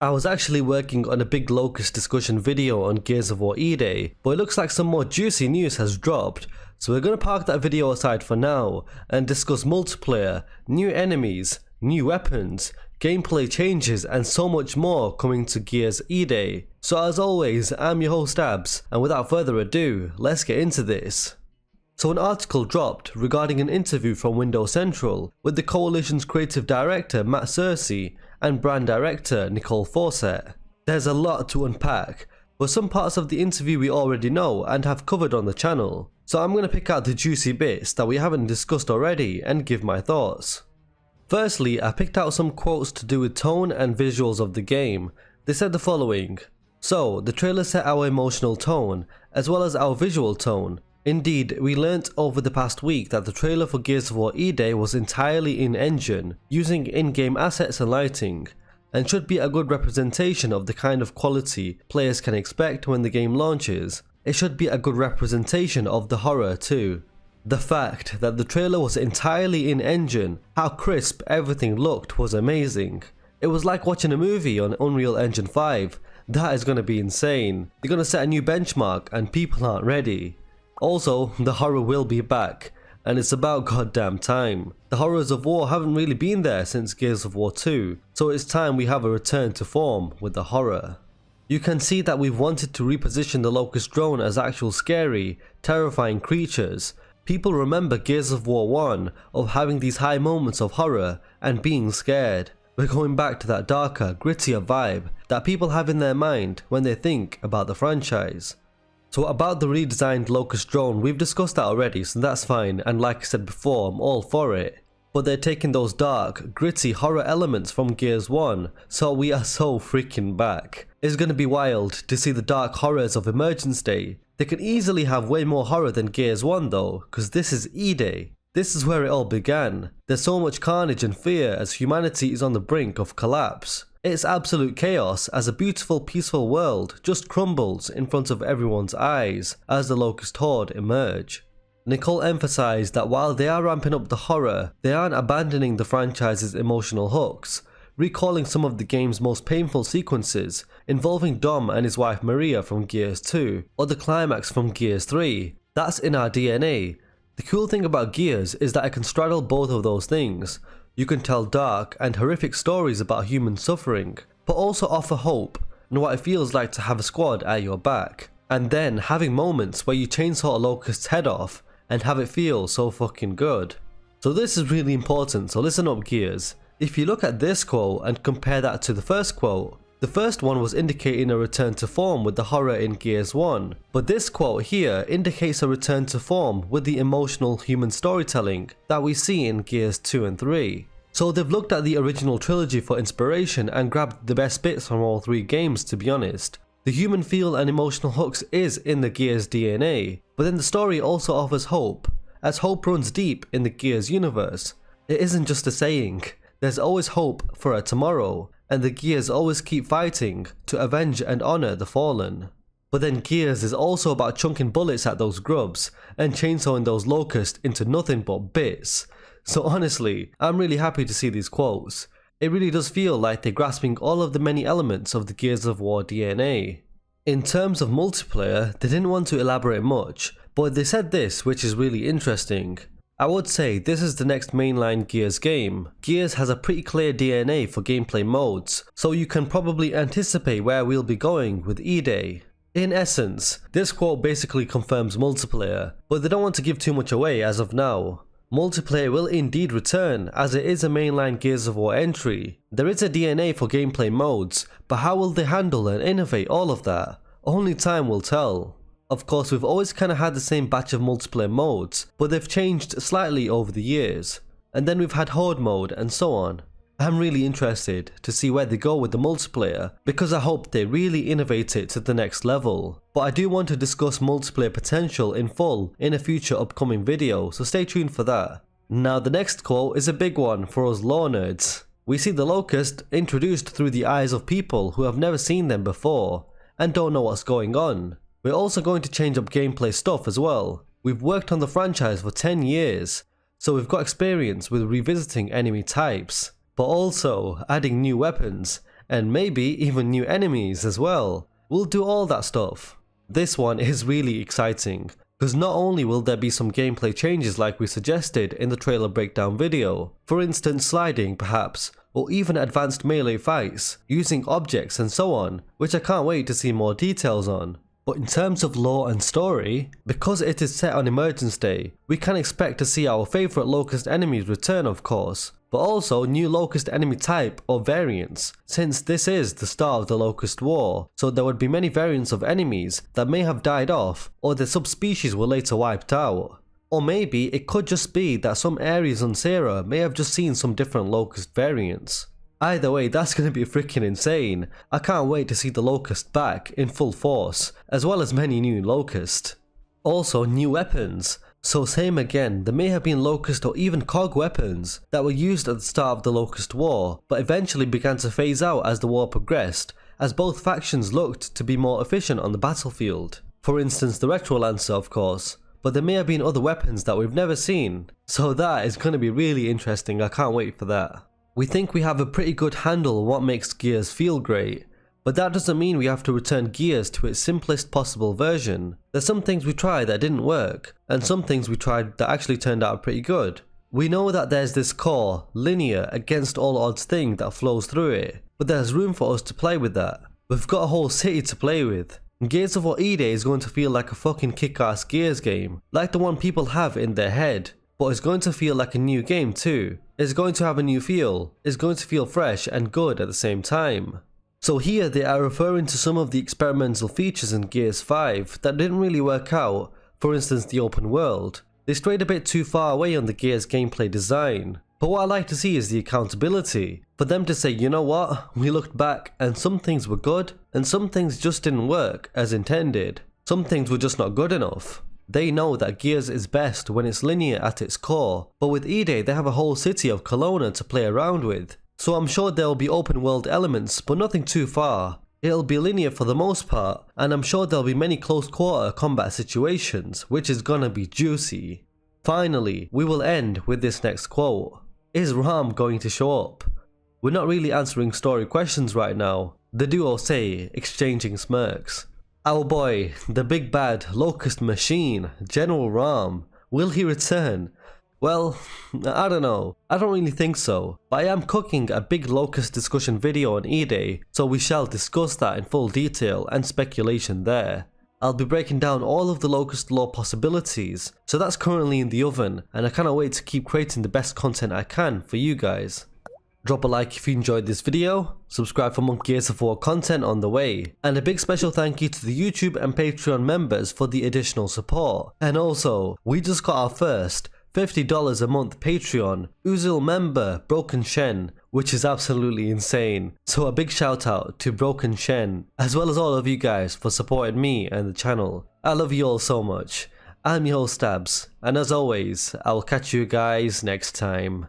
I was actually working on a big locust discussion video on Gears of War Eday, but it looks like some more juicy news has dropped, so we're going to park that video aside for now and discuss multiplayer, new enemies, new weapons, gameplay changes and so much more coming to Gears Eday. So as always, I'm your host Abz, and without further ado, let's get into this. So an article dropped regarding an interview from Windows Central with the Coalition's creative director Matt Searcy and brand director Nicole Fawcett. There's a lot to unpack, but some parts of the interview we already know and have covered on the channel, so I'm going to pick out the juicy bits that we haven't discussed already and give my thoughts. Firstly, I picked out some quotes to do with tone and visuals of the game. They said the following: "So, the trailer set our emotional tone, as well as our visual tone. Indeed, we learnt over the past week that the trailer for Gears of War Eday was entirely in-engine, using in-game assets and lighting, and should be a good representation of the kind of quality players can expect when the game launches. It should be a good representation of the horror too. The fact that the trailer was entirely in-engine, how crisp everything looked was amazing. It was like watching a movie on Unreal Engine 5. That is going to be insane. They're going to set a new benchmark and people aren't ready. Also, the horror will be back, and it's about goddamn time. The horrors of war haven't really been there since Gears of War 2, so it's time we have a return to form with the horror. You can see that we've wanted to reposition the locust drone as actual scary, terrifying creatures. People remember Gears of War 1 of having these high moments of horror and being scared. We're going back to that darker, grittier vibe that people have in their mind when they think about the franchise." So about the redesigned locust drone, we've discussed that already, so that's fine, and like I said before, I'm all for it. But they're taking those dark, gritty horror elements from Gears 1, so we are so freaking back. It's gonna be wild to see the dark horrors of Emergence Day. They can easily have way more horror than Gears 1 though, cause this is Eday. This is where it all began. There's so much carnage and fear as humanity is on the brink of collapse. It's absolute chaos as a beautiful, peaceful world just crumbles in front of everyone's eyes as the Locust Horde emerge. Nicole emphasised that while they are ramping up the horror, they aren't abandoning the franchise's emotional hooks, recalling some of the game's most painful sequences involving Dom and his wife Maria from Gears 2, or the climax from Gears 3. That's in our DNA. The cool thing about Gears is that it can straddle both of those things. You can tell dark and horrific stories about human suffering, but also offer hope and what it feels like to have a squad at your back. And then having moments where you chainsaw a locust's head off and have it feel so fucking good. So this is really important, so listen up Gears. If you look at this quote and compare that to the first quote, the first one was indicating a return to form with the horror in Gears 1, but this quote here indicates a return to form with the emotional human storytelling that we see in Gears 2 and 3. So they've looked at the original trilogy for inspiration and grabbed the best bits from all three games, to be honest. The human feel and emotional hooks is in the Gears DNA, but then the story also offers hope, as hope runs deep in the Gears universe. It isn't just a saying, there's always hope for a tomorrow, and the Gears always keep fighting to avenge and honour the fallen. But then Gears is also about chunking bullets at those grubs and chainsawing those locusts into nothing but bits. So honestly, I'm really happy to see these quotes. It really does feel like they're grasping all of the many elements of the Gears of War DNA. In terms of multiplayer, they didn't want to elaborate much, but they said this, which is really interesting. I would say this is the next mainline Gears game. Gears has a pretty clear DNA for gameplay modes, so you can probably anticipate where we'll be going with Eday. In essence, this quote basically confirms multiplayer, but they don't want to give too much away as of now. Multiplayer will indeed return, as it is a mainline Gears of War entry. There is a DNA for gameplay modes, but how will they handle and innovate all of that? Only time will tell. Of course, we've always kind of had the same batch of multiplayer modes, but they've changed slightly over the years. And then we've had Horde mode and so on. I'm really interested to see where they go with the multiplayer, because I hope they really innovate it to the next level. But I do want to discuss multiplayer potential in full in a future upcoming video, so stay tuned for that. Now the next quote is a big one for us lore nerds. We see the Locust introduced through the eyes of people who have never seen them before, and don't know what's going on. We're also going to change up gameplay stuff as well. We've worked on the franchise for 10 years, so we've got experience with revisiting enemy types, but also adding new weapons and maybe even new enemies as well. We'll do all that stuff. This one is really exciting, because not only will there be some gameplay changes like we suggested in the trailer breakdown video, for instance sliding perhaps, or even advanced melee fights, using objects and so on, which I can't wait to see more details on. But in terms of lore and story, because it is set on Emergence Day, we can expect to see our favourite locust enemies return of course, but also new locust enemy type or variants, since this is the start of the Locust War, so there would be many variants of enemies that may have died off, or their subspecies were later wiped out. Or maybe it could just be that some areas on Sera may have just seen some different locust variants. Either way, that's going to be freaking insane. I can't wait to see the locust back in full force, as well as many new locust. Also new weapons. So same again, there may have been locust or even cog weapons that were used at the start of the Locust War, but eventually began to phase out as the war progressed, as both factions looked to be more efficient on the battlefield. For instance the Retro Lancer of course, but there may have been other weapons that we've never seen, so that is going to be really interesting, I can't wait for that. We think we have a pretty good handle on what makes Gears feel great, but that doesn't mean we have to return Gears to its simplest possible version. There's some things we tried that didn't work, and some things we tried that actually turned out pretty good. We know that there's this core, linear, against all odds thing that flows through it, but there's room for us to play with that. We've got a whole city to play with. Gears of War Eday is going to feel like a fucking kick-ass Gears game, like the one people have in their head, but it's going to feel like a new game too. It's going to have a new feel, it's going to feel fresh and good at the same time. So here they are referring to some of the experimental features in Gears 5 that didn't really work out, for instance the open world. They strayed a bit too far away on the Gears gameplay design. But what I like to see is the accountability, for them to say, you know what, we looked back and some things were good and some things just didn't work as intended. Some things were just not good enough. They know that Gears is best when it's linear at its core, but with Eday they have a whole city of Kelowna to play around with. So I'm sure there will be open world elements, but nothing too far. It'll be linear for the most part, and I'm sure there'll be many close quarter combat situations, which is gonna be juicy. Finally, we will end with this next quote. Is Ram going to show up? We're not really answering story questions right now, the duo say, exchanging smirks. Our boy, the big bad locust machine, General Ram, will he return? Well, I don't know, I don't really think so, but I am cooking a big locust discussion video on Eday, so we shall discuss that in full detail and speculation there. I'll be breaking down all of the locust lore possibilities, so that's currently in the oven, and I cannot wait to keep creating the best content I can for you guys. Drop a like if you enjoyed this video, subscribe for more Gears of War content on the way, and a big special thank you to the YouTube and Patreon members for the additional support. And also, we just got our first $50 a month Patreon Uzil member Broken Shen, which is absolutely insane. So a big shout out to Broken Shen, as well as all of you guys for supporting me and the channel. I love you all so much. I'm your host Abz, and as always, I will catch you guys next time.